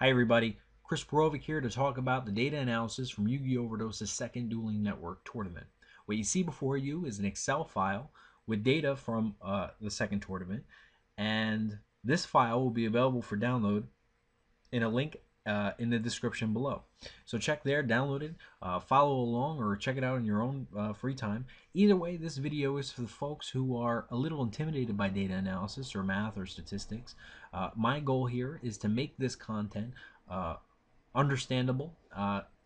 Hi everybody, Chris Borovic here to talk about the data analysis from Yu-Gi-Oh! Overdoses second Dueling Network tournament. What you see before you is an Excel file with data from the second tournament, and this file will be available for download in a link in the description below. So check there, download it, follow along, or check it out in your own free time. Either way, this video is for the folks who are a little intimidated by data analysis or math or statistics. My goal here is to make this content understandable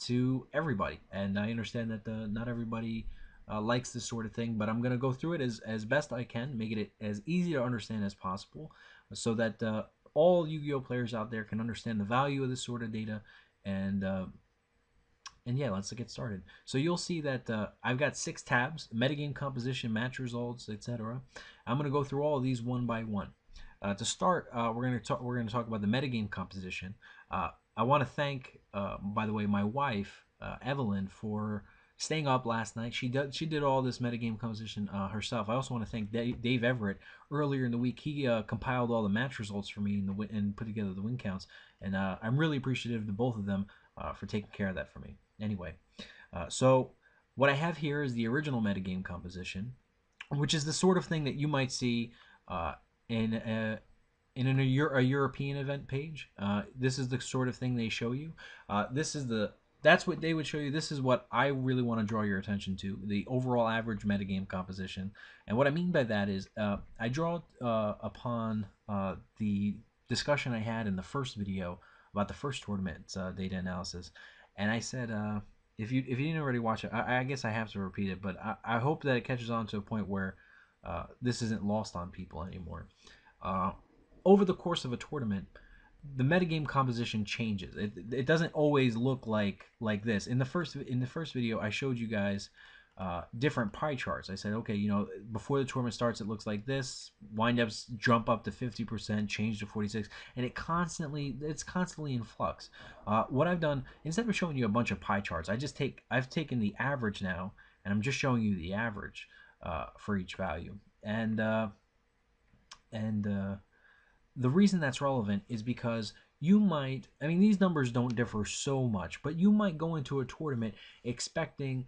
to everybody, and I understand that not everybody likes this sort of thing, but I'm going to go through it as best I can, make it as easy to understand as possible, so that all Yu-Gi-Oh players out there can understand the value of this sort of data. And yeah, let's get started. So you'll see that I've got 6 tabs: metagame composition, match results, etc. I'm going to go through all of these one by one. To start, we're going to talk about the metagame composition. I want to thank, by the way, my wife Evelyn for staying up last night. She did all this metagame composition herself. I also want to thank Dave Everett. Earlier in the week, he compiled all the match results for me and put together the win counts. And I'm really appreciative to both of them for taking care of that for me. Anyway, so what I have here is the original metagame composition, which is the sort of thing that you might see in a European event page. This is the sort of thing they show you. That's what they would show you. This is what I really want to draw your attention to: the overall average metagame composition. And what I mean by that is, I draw upon the discussion I had in the first video about the first tournament's data analysis, and I said, if you didn't already watch it, I guess I have to repeat it, but I hope that it catches on to a point where this isn't lost on people anymore. Over the course of a tournament, the metagame composition changes. It doesn't always look like this. In the first video, I showed you guys different pie charts. I said, okay, before the tournament starts, it looks like this. Windups jump up to 50%, change to 46, and it's constantly in flux. What I've done, instead of showing you a bunch of pie charts, I've taken the average now, and I'm just showing you the average for each value. And the reason that's relevant is because you might, I mean, these numbers don't differ so much, but you might go into a tournament expecting,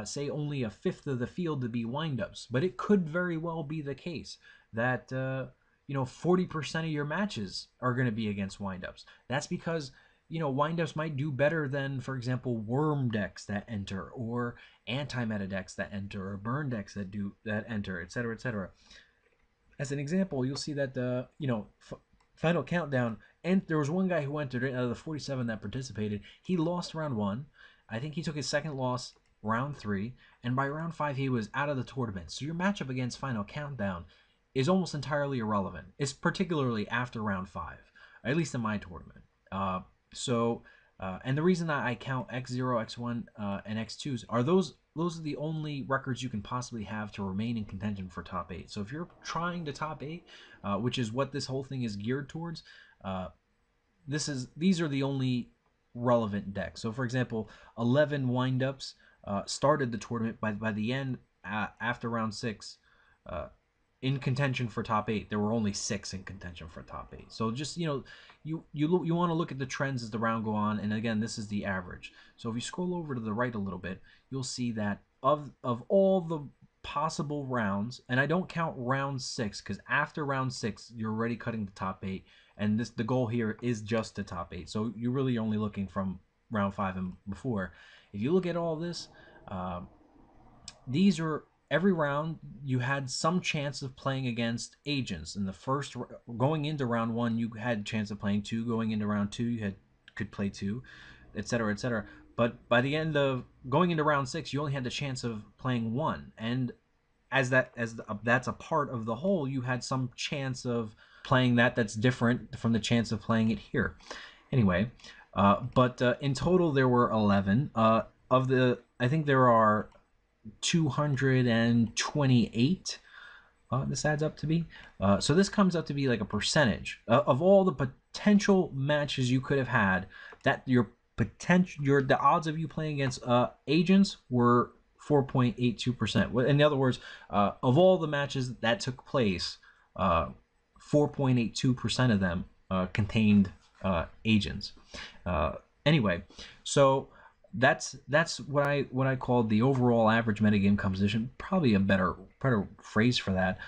say, only a fifth of the field to be windups, but it could very well be the case that 40% of your matches are going to be against windups. That's because windups might do better than, for example, worm decks that enter, or anti-meta decks that enter, or burn decks that enter, etc., etc. As an example, you'll see that the final countdown, and there was one guy who entered it out of the 47 that participated. He lost round 1. I think he took his second loss round 3, and by round 5 he was out of the tournament. So your matchup against final countdown is almost entirely irrelevant. It's particularly after round 5, at least in my tournament. And the reason that I count X0, X1, and X2s are those are the only records you can possibly have to remain in contention for top 8. So if you're trying to top 8, which is what this whole thing is geared towards, these are the only relevant decks. So for example, 11 windups started the tournament. By the end, after round 6, in contention for top 8, there were only 6 in contention for top 8. So just you want to look at the trends as the round go on, and again, this is the average. So if you scroll over to the right a little bit, you'll see that of all the possible rounds, and I don't count round 6 because after round 6 you're already cutting the top 8, and the goal here is just the top 8. So you're really only looking from round 5 and before. If you look at all this, these are every round you had some chance of playing against agents. In the first, going into round 1, you had a chance of playing 2. Going into round 2, you could play 2, etc., etc. But by the end of going into round 6, you only had the chance of playing 1, and that's a part of the whole. You had some chance of playing that's different from the chance of playing it here. Anyway, but in total there were 11 I think there are 228. This adds up to be. So this comes out to be like a percentage of all the potential matches you could have had. That the odds of you playing against agents were 4.82%. In other words, of all the matches that took place, 4.82% of them contained agents. Anyway, so that's what I call the overall average metagame composition. Probably a better phrase for that.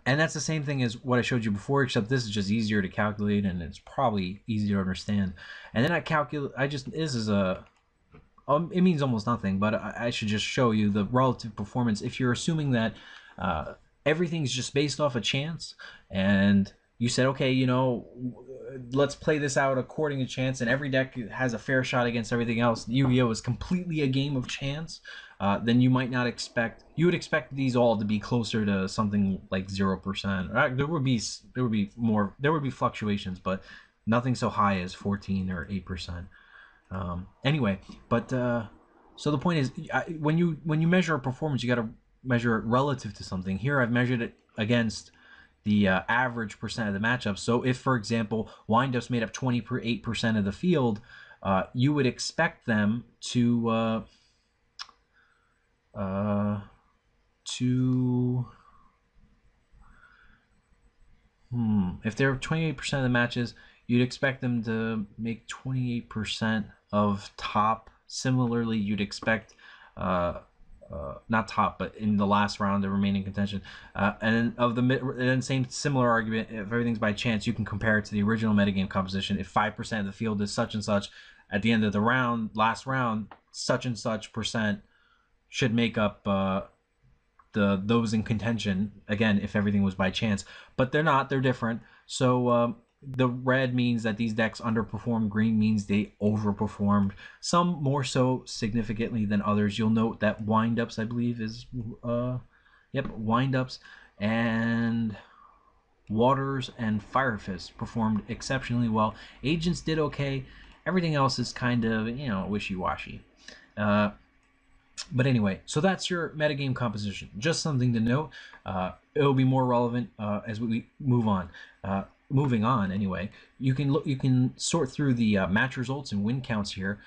And that's the same thing as what I showed you before, except this is just easier to calculate and it's probably easier to understand. And then this is a, it means almost nothing, but I should just show you the relative performance. If you're assuming that everything's just based off a chance, and you said, okay, you know, let's play this out according to chance, and every deck has a fair shot against everything else. Yu-Gi-Oh! Is completely a game of chance. Then you might not expect. You would expect these all to be closer to something like 0%. There would be more. There would be fluctuations, but nothing so high as 14 or 8%. Anyway, but so the point is, when you measure a performance, you got to measure it relative to something. Here, I've measured it against the average percent of the matchup. So if, for example, windups made up 28% of the field, you would expect them to if they're 28% of the matches, you'd expect them to make 28% of top. Similarly, you'd expect not top, but in the last round, the remaining contention, and then same similar argument. If everything's by chance, you can compare it to the original metagame composition. If 5% of the field is such and such, at the end of the round, last round, such and such percent should make up those in contention. Again, if everything was by chance, but they're not. They're different. So the red means that these decks underperformed. Green means they overperformed. Some more so significantly than others. You'll note that windups, I believe, is windups and waters and fire fists performed exceptionally well. Agents did okay. Everything else is kind of, you know, wishy-washy. But anyway, so that's your metagame composition. Just something to note. It'll be more relevant as we move on. Moving on, anyway, you can sort through the match results and win counts here.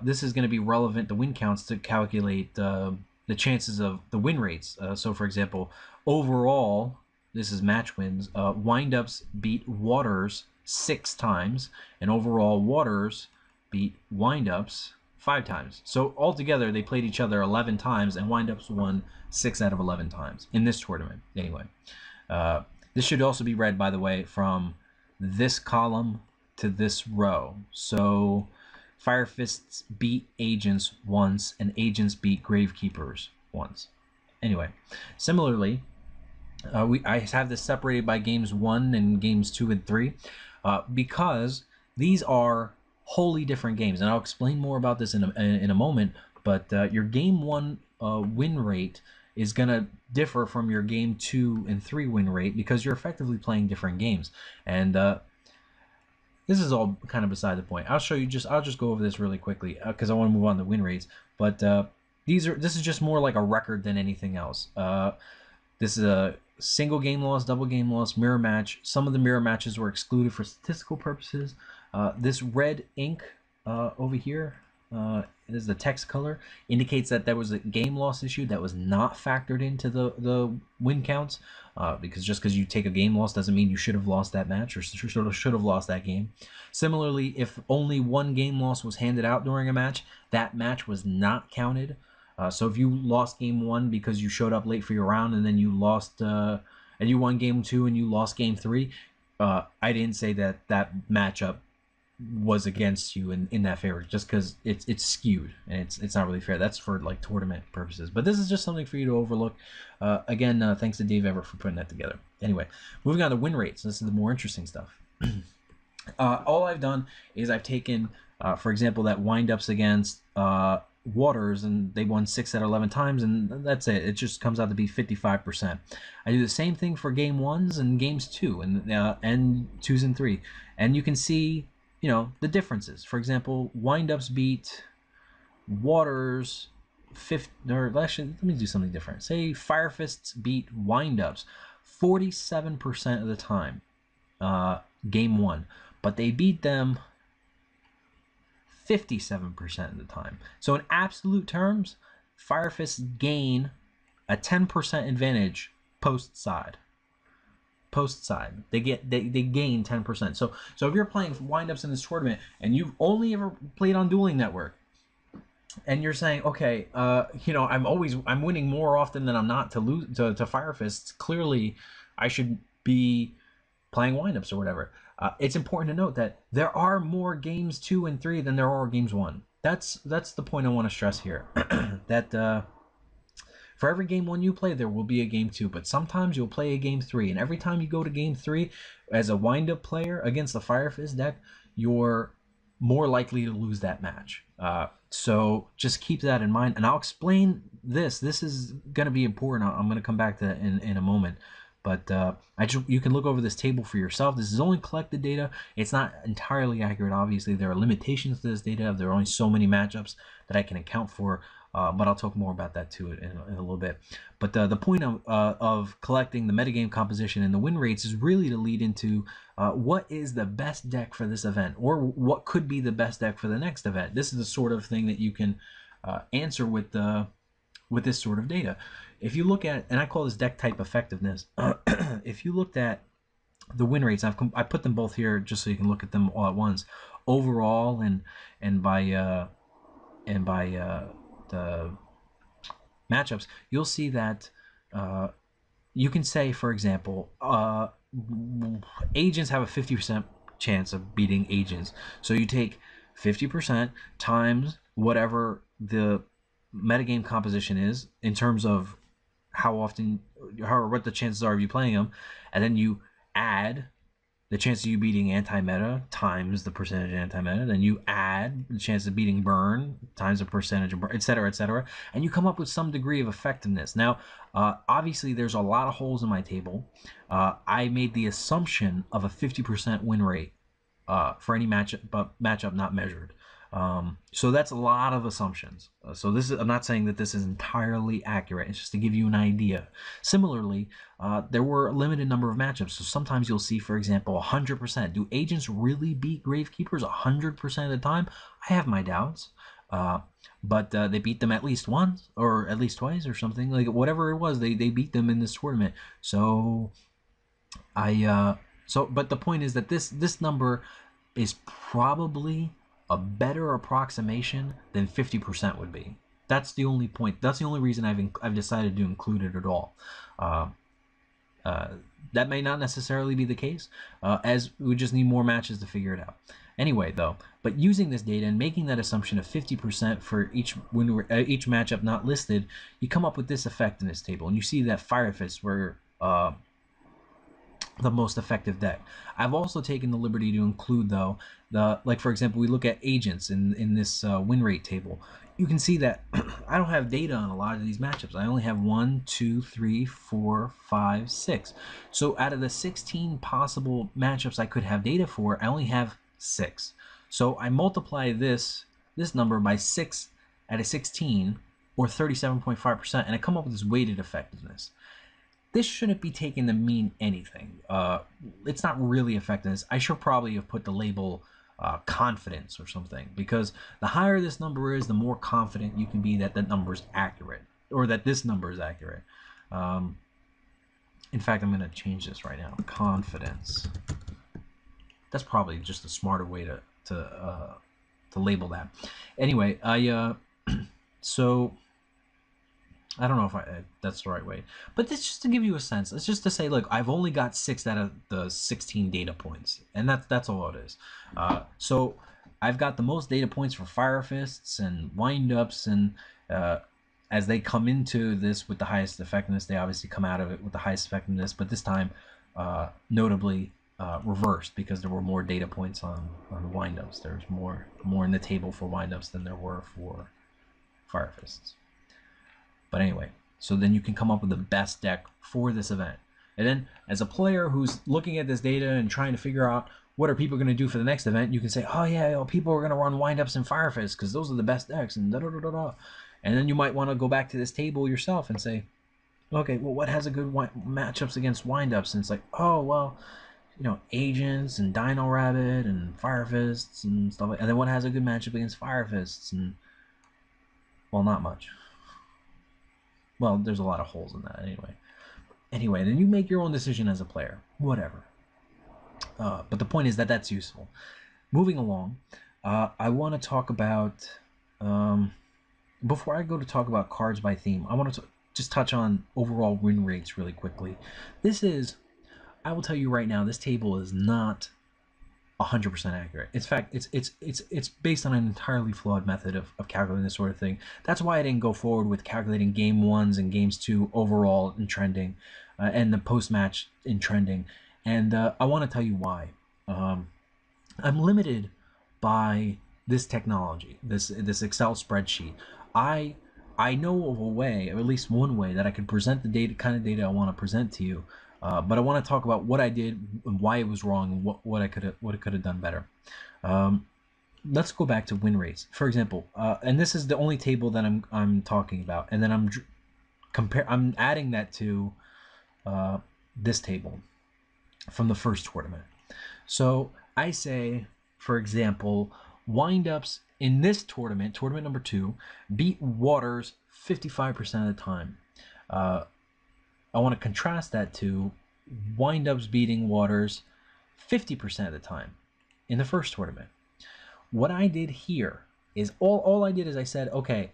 This is going to be relevant, the win counts, to calculate the chances of the win rates. So, for example, overall, this is match wins. Windups beat waters 6 times, and overall waters beat windups 5 times. So altogether, they played each other 11 times, and windups won 6 out of 11 times in this tournament. Anyway, this should also be read, by the way, from this column to this row. So Fire Fists beat Agents once, and Agents beat Gravekeepers once. Anyway, similarly, I have this separated by games 1 and games 2 and 3 because these are wholly different games, and I'll explain more about this in a moment. But your game 1 win rate is going to differ from your game 2 and 3 win rate because you're effectively playing different games. And this is all kind of beside the point. I'll just go over this really quickly because I want to move on to win rates. But this is just more like a record than anything else. This is a single game loss, double game loss, mirror match. Some of the mirror matches were excluded for statistical purposes. This red ink over here, this is the text color, indicates that there was a game loss issue that was not factored into the win counts, because just because you take a game loss doesn't mean you should have lost that match or should have lost that game. Similarly, if only one game loss was handed out during a match, that match was not counted. So if you lost game 1 because you showed up late for your round, and then you lost, and you won game 2 and you lost game 3, I didn't say that matchup was against you in that favor, just because it's skewed and it's not really fair. That's for like tournament purposes, but this is just something for you to overlook. Again, thanks to Dave Everett for putting that together. Anyway, moving on to win rates. This is the more interesting stuff. All I've done is I've taken, for example, that windups against waters, and they won 6 out of 11 times, and that's it. It just comes out to be 55%. I do the same thing for game 1s and games 2 and 2s and 3, and you can see, you know, the differences. For example, windups beat waters 50, or actually, let me do something different. Say Fire Fists beat windups 47% of the time, game 1, but they beat them 57% of the time. So in absolute terms, Fire Fists gain a 10% advantage post side. post side. They gain 10%. So if you're playing windups in this tournament and you've only ever played on Dueling Network, and you're saying, okay, I'm winning more often than I'm not to lose to Fire Fists. Clearly, I should be playing windups or whatever. It's important to note that there are more games 2 and 3 than there are games 1. That's the point I want to stress here. That for every game 1 you play, there will be a game 2, but sometimes you'll play a game 3, and every time you go to game 3 as a wind-up player against the Fire Fist deck, you're more likely to lose that match. So just keep that in mind, and I'll explain this. This is going to be important. I'm going to come back to that in a moment. But you can look over this table for yourself. This is only collected data. It's not entirely accurate. Obviously, there are limitations to this data. There are only so many matchups that I can account for. But I'll talk more about that too in a little bit. But the point of collecting the metagame composition and the win rates is really to lead into what is the best deck for this event, or what could be the best deck for the next event. This is the sort of thing that you can answer with this sort of data. If you look at, and I call this deck type effectiveness, if you looked at the win rates, I put them both here just so you can look at them all at once, overall and by the matchups, you'll see that you can say, for example, agents have a 50% chance of beating agents. So you take 50% times whatever the metagame composition is in terms of what the chances are of you playing them, and then you add the chance of you beating anti-meta times the percentage of anti-meta, then you add the chance of beating burn times the percentage of burn, etc., and you come up with some degree of effectiveness. Now, obviously, there's a lot of holes in my table. I made the assumption of a 50% win rate for any matchup not measured. So that's a lot of assumptions. I'm not saying that this is entirely accurate. It's just to give you an idea. Similarly, there were a limited number of matchups. So sometimes you'll see, for example, 100%. Do agents really beat Gravekeepers 100% of the time? I have my doubts. But they beat them at least once, or at least twice, or something. Like, whatever it was, they beat them in this tournament. So but the point is that this number is probably a better approximation than 50% would be. That's the only point. That's the only reason I've decided to include it at all. That may not necessarily be the case, as we just need more matches to figure it out. Anyway, though, but using this data and making that assumption of 50% for each matchup not listed, you come up with this effectiveness table, and you see that Fire Fists were the most effective deck. I've also taken the liberty to include, though, for example, we look at agents in this win rate table. You can see that I don't have data on a lot of these matchups. I only have 1, 2, 3, 4, 5, 6. So out of the 16 possible matchups I could have data for, I only have 6. So I multiply this number by 6 out of 16, or 37.5%, and I come up with this weighted effectiveness. This shouldn't be taken to mean anything. It's not really effectiveness. I should probably have put the label confidence or something, because the higher this number is, the more confident you can be that that number is accurate, or that this number is accurate. In fact, I'm going to change this right now. Confidence. That's probably just a smarter way to label that. Anyway, so I don't know if that's the right way, but it's just to give you a sense. It's just to say, look, I've only got 6 out of the 16 data points, and that's all it is. So I've got the most data points for Fire Fists and windups, and as they come into this with the highest effectiveness, they obviously come out of it with the highest effectiveness, but this time notably reversed, because there were more data points on windups. There's more in the table for windups than there were for Fire Fists. But anyway, so then you can come up with the best deck for this event. And then as a player who's looking at this data and trying to figure out what are people going to do for the next event, you can say, oh yeah, people are going to run windups and Fire Fists because those are the best decks, and da-da-da-da-da. And then you might want to go back to this table yourself and say, okay, well, what has a good matchups against windups? And it's like, oh, well, agents and Dino Rabbit and Fire Fists and stuff like that. And then what has a good matchup against Fire Fists? And, well, not much. Well, there's a lot of holes in that anyway. Anyway, then you make your own decision as a player, whatever. But the point is that that's useful. Moving along, I want to talk about, before I go to talk about cards by theme, I want to just touch on overall win rates really quickly. This is, I will tell you right now, this table is not 100% accurate. In fact, it's based on an entirely flawed method of calculating this sort of thing. That's why I didn't go forward with calculating game ones and games two overall in trending, and the post match in trending. And I want to tell you why. I'm limited by this technology, this Excel spreadsheet. I know of a way, or at least one way, that I can present the data, kind of data I want to present to you. But I want to talk about what I did and why it was wrong and what I could have done better. Let's go back to win rates, for example. And this is the only table that I'm talking about, and then I'm adding that to this table from the first tournament. So I say, for example, windups in this tournament, tournament number 2, beat waters 55% of the time. I want to contrast that to windups beating waters 50% of the time in the first tournament. What I did here is all I did is I said, okay,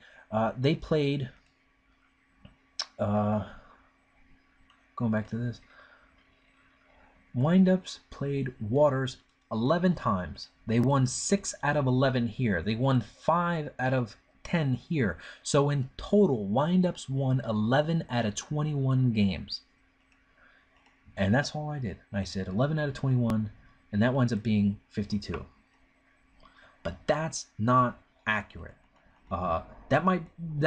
they played, going back to this, windups played waters 11 times. They won 6 out of 11 here. They won 5 out of 10 here. So in total, windups won 11 out of 21 games. And that's all I did. I said 11 out of 21, and that winds up being 52. But that's not accurate. That might. Let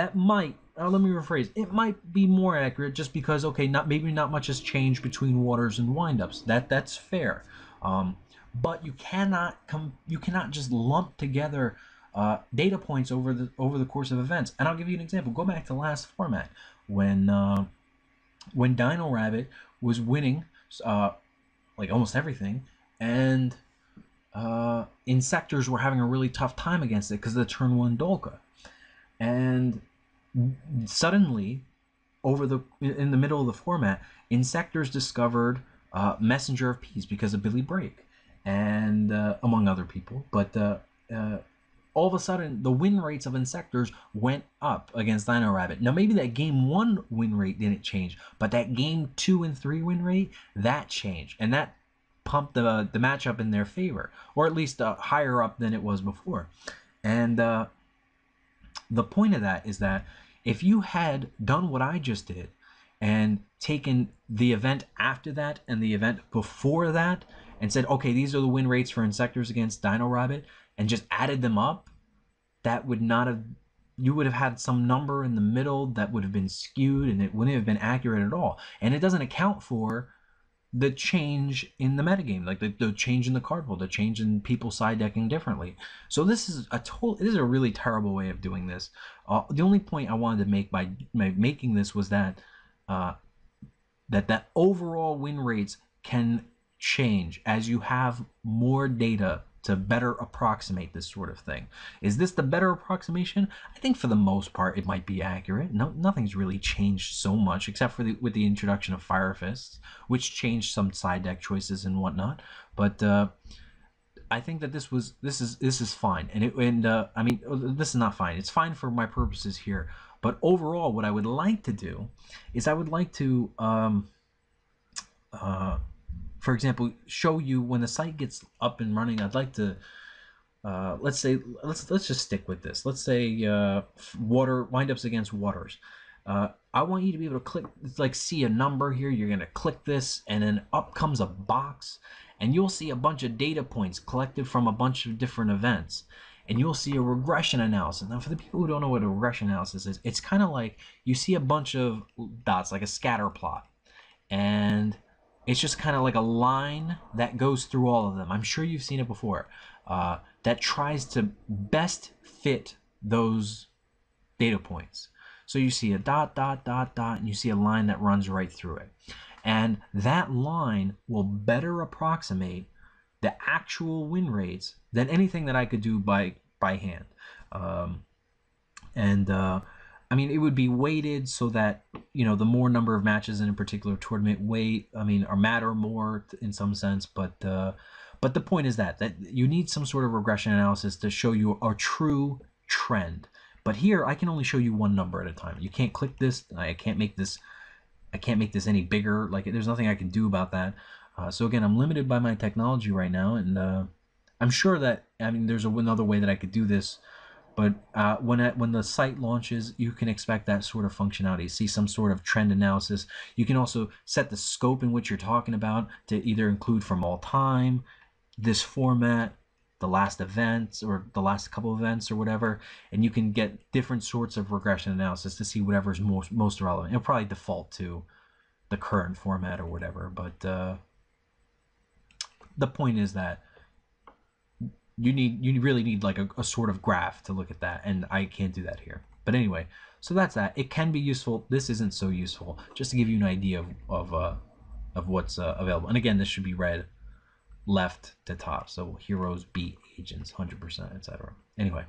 me rephrase. It might be more accurate just because, okay, maybe not much has changed between waters and windups. That's fair. But you cannot just lump together data points over the course of events. And I'll give you an example. Go back to last format when Dino Rabbit was winning like almost everything, and Insectors were having a really tough time against it because of the turn 1 Dolka. And suddenly, in the middle of the format, Insectors discovered Messenger of Peace because of Billy Brake, and among other people. But all of a sudden, the win rates of Insectors went up against Dino Rabbit. Now, maybe that game 1 win rate didn't change, but that game 2 and 3 win rate, that changed. And that pumped the matchup in their favor, or at least higher up than it was before. And the point of that is that if you had done what I just did and taken the event after that and the event before that and said, okay, these are the win rates for Insectors against Dino Rabbit, and just added them up, that would not have, you would have had some number in the middle that would have been skewed, and it wouldn't have been accurate at all. And it doesn't account for the change in the metagame, like the change in the card pool, the change in people side decking differently. So this is a really terrible way of doing this. The only point I wanted to make by making this was that that overall win rates can change as you have more data to better approximate this sort of thing. Is this the better approximation? I think for the most part it might be accurate. Nothing's really changed so much except for with the introduction of Fire Fists, which changed some side deck choices and whatnot. But I think that this is fine, and I mean, this is not fine. It's fine for my purposes here. But overall, what I would like to do is I would like to for example, show you when the site gets up and running. I'd like to let's just stick with this. Let's say windups against waters. I want you to be able to click, like, see a number here. You're gonna click this, and then up comes a box, and you'll see a bunch of data points collected from a bunch of different events, and you'll see a regression analysis. Now, for the people who don't know what a regression analysis is, it's kind of like you see a bunch of dots, like a scatter plot, and it's just kind of like a line that goes through all of them. I'm sure you've seen it before. That tries to best fit those data points. So you see a dot, dot, dot, dot, and you see a line that runs right through it. And that line will better approximate the actual win rates than anything that I could do by hand. I mean, it would be weighted so that, you know, the more number of matches in a particular tournament or matter more in some sense. But the point is that you need some sort of regression analysis to show you a true trend. But here, I can only show you one number at a time. You can't click this. I can't make this any bigger. Like, there's nothing I can do about that. So again, I'm limited by my technology right now, and I'm sure that, I mean, there's another way that I could do this. But when the site launches, you can expect that sort of functionality. See some sort of trend analysis. You can also set the scope in which you're talking about to either include from all time, this format, the last events, or the last couple of events, or whatever. And you can get different sorts of regression analysis to see whatever's most relevant. It'll probably default to the current format or whatever. But the point is that you really need like a sort of graph to look at that, and I can't do that here. But anyway, so that's that. It can be useful. This isn't so useful, just to give you an idea of what's available. And again, this should be read left to top. So heroes beat agents 100%, etc. Anyway,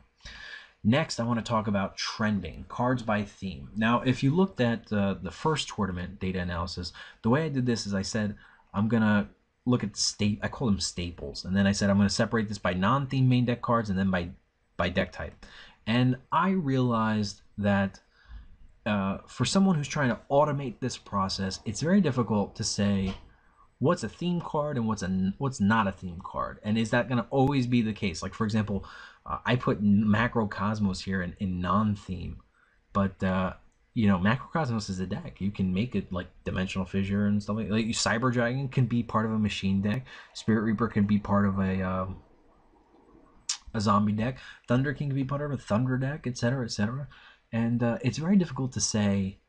next I want to talk about trending cards by theme. Now, if you looked at the first tournament data analysis, the way I did this is I said I'm gonna look at I call them staples, and then I said I'm going to separate this by non-theme main deck cards and then by deck type. And I realized that for someone who's trying to automate this process, it's very difficult to say what's a theme card and what's not a theme card, and is that going to always be the case? Like, for example, I put Macrocosmos here in non-theme, but you know, Macrocosmos is a deck. You can make it like Dimensional Fissure and stuff like Cyber Dragon can be part of a machine deck. Spirit Reaper can be part of a zombie deck. Thunder King can be part of a Thunder deck, etc., etc. And it's very difficult to say,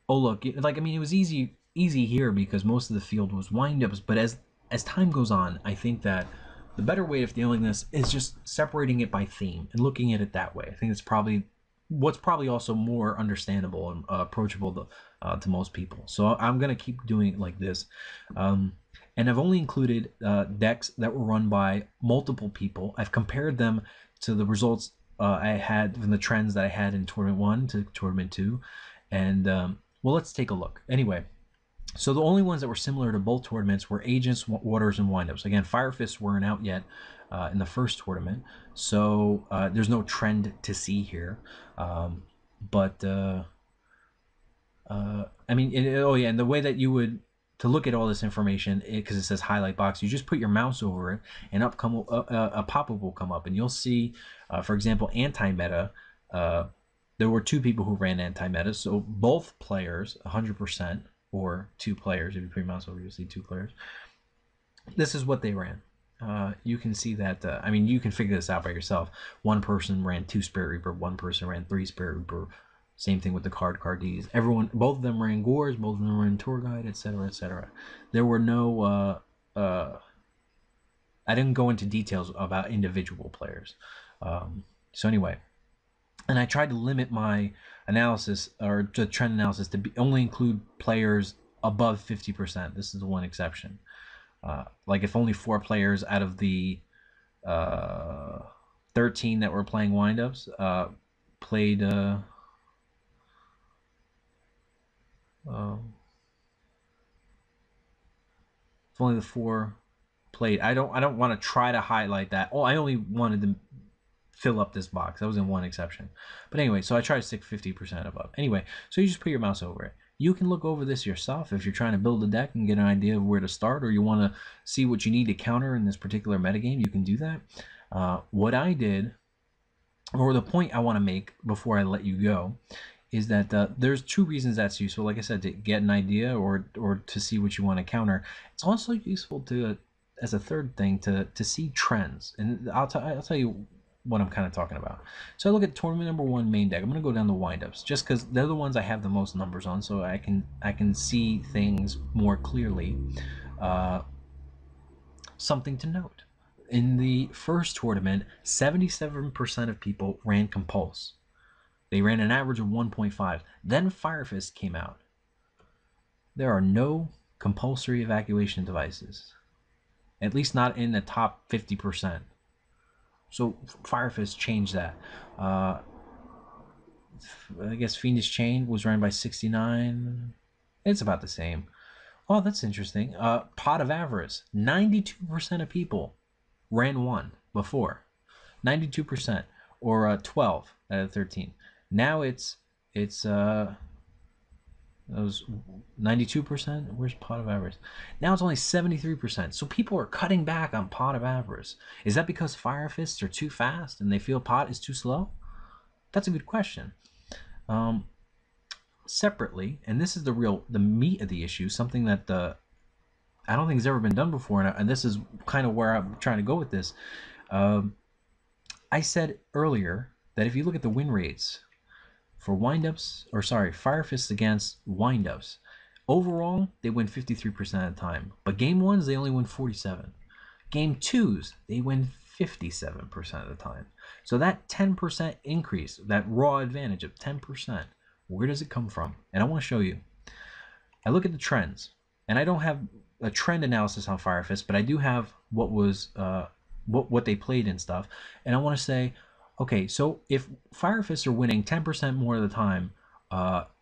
oh look, like, I mean, it was easy here because most of the field was windups. But as time goes on, I think that the better way of dealing with this is just separating it by theme and looking at it that way. I think it's probably what's probably also more understandable and approachable to most people. So I'm going to keep doing it like this. And I've only included decks that were run by multiple people. I've compared them to the results I had from the trends that I had in Tournament 1 to Tournament 2. And, well, let's take a look. Anyway, so the only ones that were similar to both tournaments were Agents, Waters, and Windups. Again, Fire Fists weren't out yet in the first tournament, so there's no trend to see here. But I mean, oh yeah, and the way that you would to look at all this information, because it says highlight box, you just put your mouse over it, and a pop-up will come up, and you'll see, for example, anti-meta. There were two people who ran anti-meta, so both players, 100%, or two players. If you put your mouse over, you'll see two players. This is what they ran. You can see that, I mean, you can figure this out by yourself. One person ran 2 Spirit Reaper, one person ran 3 Spirit Reaper. Same thing with the Cards. Both of them ran Gores, both of them ran Tour Guide, etc., etc. There were no, I didn't go into details about individual players. So anyway, and I tried to limit my analysis, or the trend analysis, to only include players above 50%. This is the one exception. Like, if only 4 players out of the 13 that were playing windups played if only the 4 played, I don't want to try to highlight that. Oh, I only wanted to fill up this box. That was in one exception. But anyway, so I try to stick 50% above. Anyway, so you just put your mouse over it. You can look over this yourself if you're trying to build a deck and get an idea of where to start, or you want to see what you need to counter in this particular metagame. You can do that. What I did, or the point I want to make before I let you go, is that there's 2 reasons that's useful. Like I said, to get an idea or to see what you want to counter. It's also useful to, as a third thing, to see trends. And I'll tell you what I'm kind of talking about. So I look at tournament number 1 main deck. I'm going to go down the windups just because they're the ones I have the most numbers on, so I can see things more clearly. Something to note: in the first tournament, 77% of people ran Compulse. They ran an average of 1.5. Then Fire Fist came out. There are no compulsory evacuation devices, at least not in the top 50%. So Fire Fist changed that. I guess Fiendish Chain was ran by 69. It's about the same. Oh, that's interesting. Pot of Avarice. 92% of people ran one before. 92%, or 12 out of 13. Now it's that was 92%. Where's Pot of Avarice? Now it's only 73%. So people are cutting back on Pot of Avarice. Is that because Fire Fists are too fast and they feel Pot is too slow? That's a good question. Separately, and this is the meat of the issue, something that I don't think has ever been done before, and this is kind of where I'm trying to go with this. I said earlier that if you look at the win rates for Fire Fists against windups, overall they win 53% of the time. But game ones they only win 47. Game twos they win 57% of the time. So that 10% increase, that raw advantage of 10%, where does it come from? And I want to show you. I look at the trends, and I don't have a trend analysis on Fire Fist, but I do have what was what they played and stuff. And I want to say, okay, so if Fire Fists are winning 10% more of the time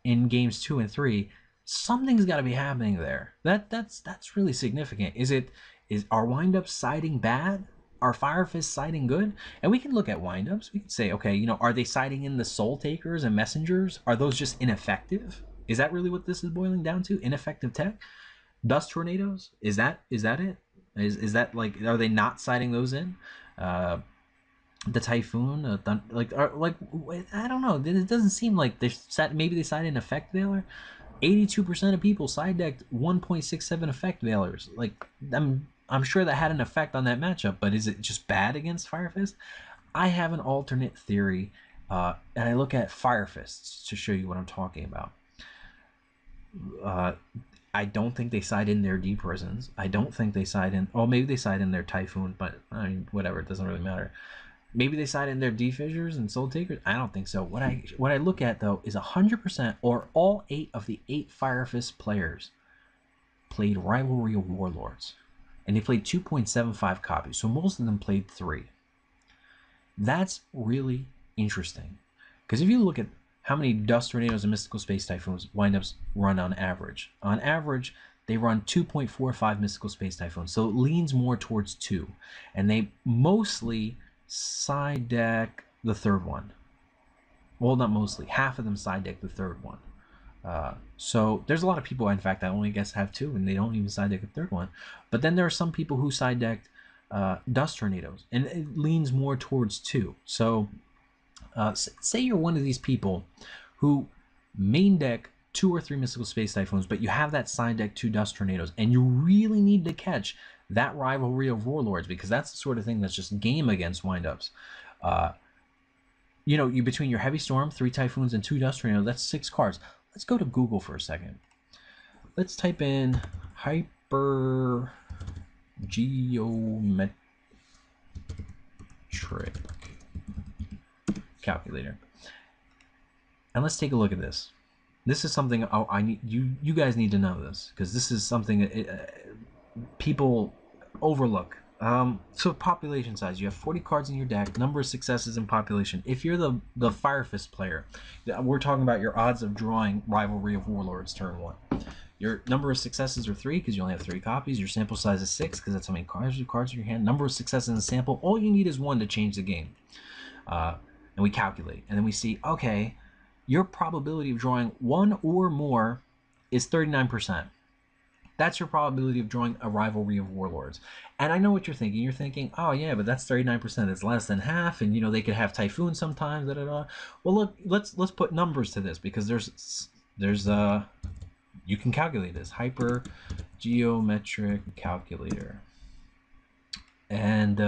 in games 2 and 3, something's got to be happening there. That's really significant. Are windups siding bad? Are Fire Fists siding good? And we can look at windups. We can say, okay, are they siding in the Soul Takers and Messengers? Are those just ineffective? Is that really what this is boiling down to? Ineffective tech? Dust Tornadoes? Is that it? Is that like, are they not siding those in? The Typhoon, I don't know. It doesn't seem like maybe they side in Effect Veiler. 82% of people side decked 1.67 Effect Veilers. Like, I'm sure that had an effect on that matchup, but is it just bad against Fire Fist? I have an alternate theory, and I look at Fire Fists to show you what I'm talking about. I don't think they side in their D prisons. I don't think they side in. Oh, maybe they side in their Typhoon, but I mean, whatever. It doesn't really matter. Maybe they side in their D fissures and Soul Takers. I don't think so. What I look at though is 100%, or all 8 of the 8 Fire Fist players played Rivalry of Warlords, and they played 2.75 copies. So most of them played 3. That's really interesting, because if you look at how many Dust Tornadoes and Mystical Space Typhoons windups run on average, they run 2.45 Mystical Space Typhoons, so it leans more towards 2, and they mostly side deck the third one. Well, not mostly. Half of them side deck the third one. So there's a lot of people, in fact, I only guess have 2, and they don't even side deck the third one. But then there are some people who side decked Dust Tornadoes, and it leans more towards 2. So say you're one of these people who main deck 2 or 3 Mystical Space Typhoons, but you have that side deck 2 Dust Tornadoes, and you really need to catch that Rivalry of Warlords, because that's the sort of thing that's just game against windups. You between your Heavy Storm, 3 Typhoons, and 2 Dust Tornadoes, that's 6 cards. Let's go to Google for a second. Let's type in Hyper Geometric Calculator, and let's take a look at this. This is something I need you guys need to know this, because this is something people overlook. So population size, you have 40 cards in your deck, number of successes in population. If you're the Fire Fist player, we're talking about your odds of drawing Rivalry of Warlords turn 1. Your number of successes are 3, because you only have 3 copies. Your sample size is 6, because that's how many cards in your hand. Number of successes in the sample, all you need is 1 to change the game. And we calculate, and then we see, okay, your probability of drawing 1 or more is 39%. That's your probability of drawing a Rivalry of Warlords. And I know what you're thinking. You're thinking, oh yeah, but that's 39%. It's less than half, and they could have Typhoon sometimes. Well, look, let's put numbers to this, because there's you can calculate this. Hyper Geometric Calculator. And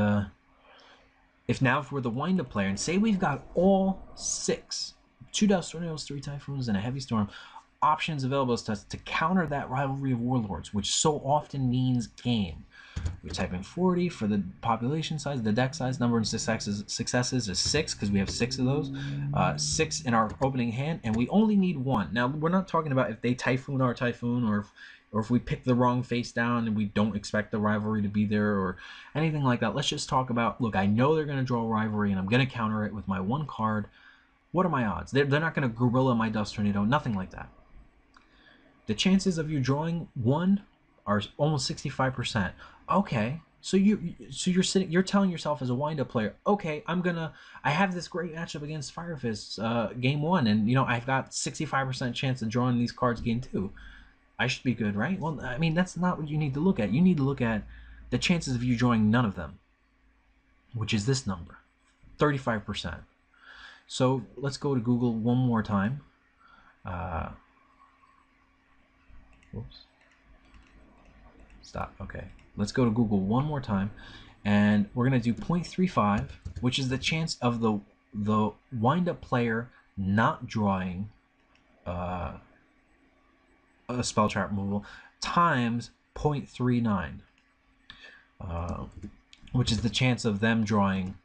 if we're the windup player, and say we've got all 6, 2 Dust Tornadoes, 3 Typhoons, and a Heavy Storm, options available to us to counter that Rivalry of Warlords, which so often means game. We type in 40 for the population size, the deck size, number of successes is 6, because we have 6 of those. 6 in our opening hand, and we only need 1. Now, we're not talking about if they Typhoon our Typhoon, or if we pick the wrong face down and we don't expect the Rivalry to be there, or anything like that. Let's just talk about, look, I know they're going to draw a Rivalry, and I'm going to counter it with my 1 card. What are my odds? They're not going to gorilla my Dust Tornado, nothing like that. The chances of you drawing one are almost 65%. Okay, so you're telling yourself as a wind-up player, okay, I have this great matchup against Fire Fists game 1, and I've got 65% chance of drawing these cards game 2. I should be good, right? Well, I mean, that's not what you need to look at. You need to look at the chances of you drawing none of them, which is this number, 35%. So let's go to Google one more time. Whoops. Stop. Okay. Let's go to Google one more time, and we're gonna do 0.35, which is the chance of the wind-up player not drawing a spell trap removal times 0.39, which is the chance of them drawing.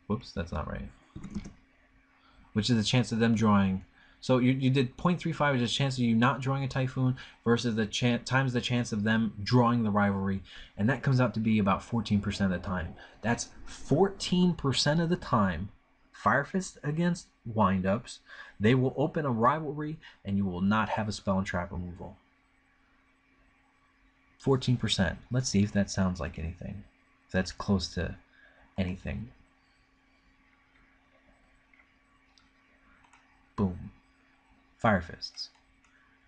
Whoops, that's not right. Which is the chance of them drawing. So you did 0.35 is the chance of you not drawing a Typhoon versus the times the chance of them drawing the Rivalry, and that comes out to be about 14% of the time. That's 14% of the time. Fire Fist against windups, they will open a Rivalry and you will not have a spell and trap removal. 14%. Let's see if that sounds like anything. If that's close to anything. Boom. Fire Fists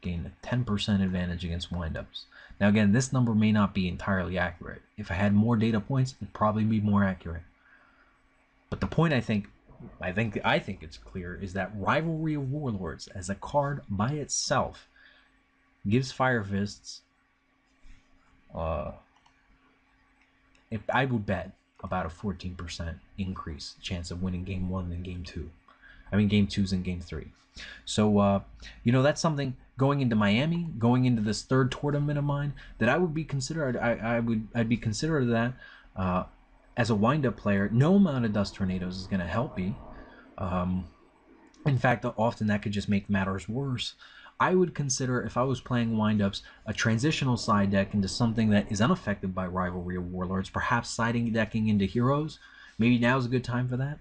gain a 10% advantage against windups. Now again, this number may not be entirely accurate. If I had more data points, it'd probably be more accurate. But the point I think it's clear is that Rivalry of Warlords as a card by itself gives Fire Fists I would bet about a 14% increase chance of winning game 1 than game 2. I mean game 2s and game 3. So that's something going into Miami, going into this third tournament of mine, that I would be considered. I'd be considerate of that as a wind-up player. No amount of Dust Tornadoes is going to help me. In fact, often that could just make matters worse. I would consider, if I was playing wind-ups, a transitional side deck into something that is unaffected by Rivalry of Warlords, perhaps siding decking into Heroes. Maybe now's a good time for that.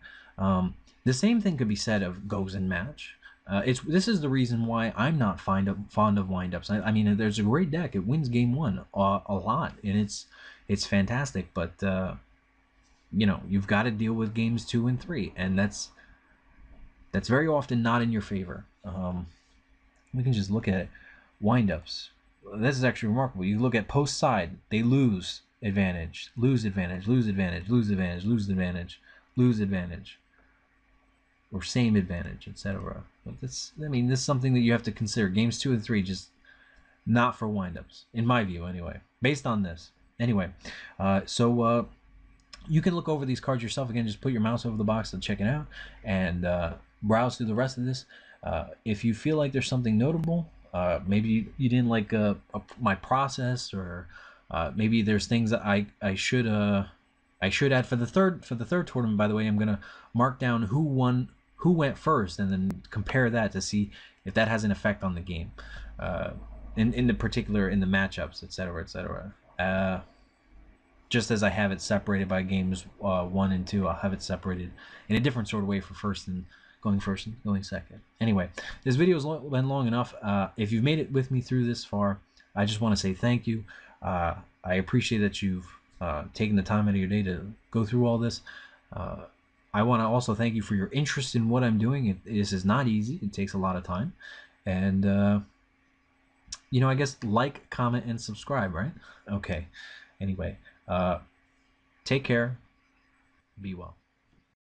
The same thing could be said of Goes and Match. This is the reason why I'm not fond of wind-ups. I mean, there's a great deck. It wins game 1 a lot, and it's fantastic. But you've got to deal with games 2 and 3, and that's very often not in your favor. We can just look at it. Wind-ups. This is actually remarkable. You look at post side, they lose advantage, lose advantage, lose advantage, lose advantage, lose advantage, lose advantage, or same advantage, etc. But this is something that you have to consider. Games 2 and 3 just not for windups, in my view, anyway. Based on this, anyway. So you can look over these cards yourself. Again, just put your mouse over the box and check it out, and browse through the rest of this. If you feel like there's something notable, maybe you didn't like my process, or maybe there's things that I should add for the third tournament. By the way, I'm gonna mark down who went first, and then compare that to see if that has an effect on the game, in the particular in the matchups, etc., etc. Just as I have it separated by games 1 and 2, I'll have it separated in a different sort of way for first and going second. Anyway, this video has been long enough. If you've made it with me through this far, I just want to say thank you. I appreciate that you've taken the time out of your day to go through all this. I want to also thank you for your interest in what I'm doing. This is not easy. It takes a lot of time. And, I guess like, comment, and subscribe, right? Okay. Anyway, take care. Be well.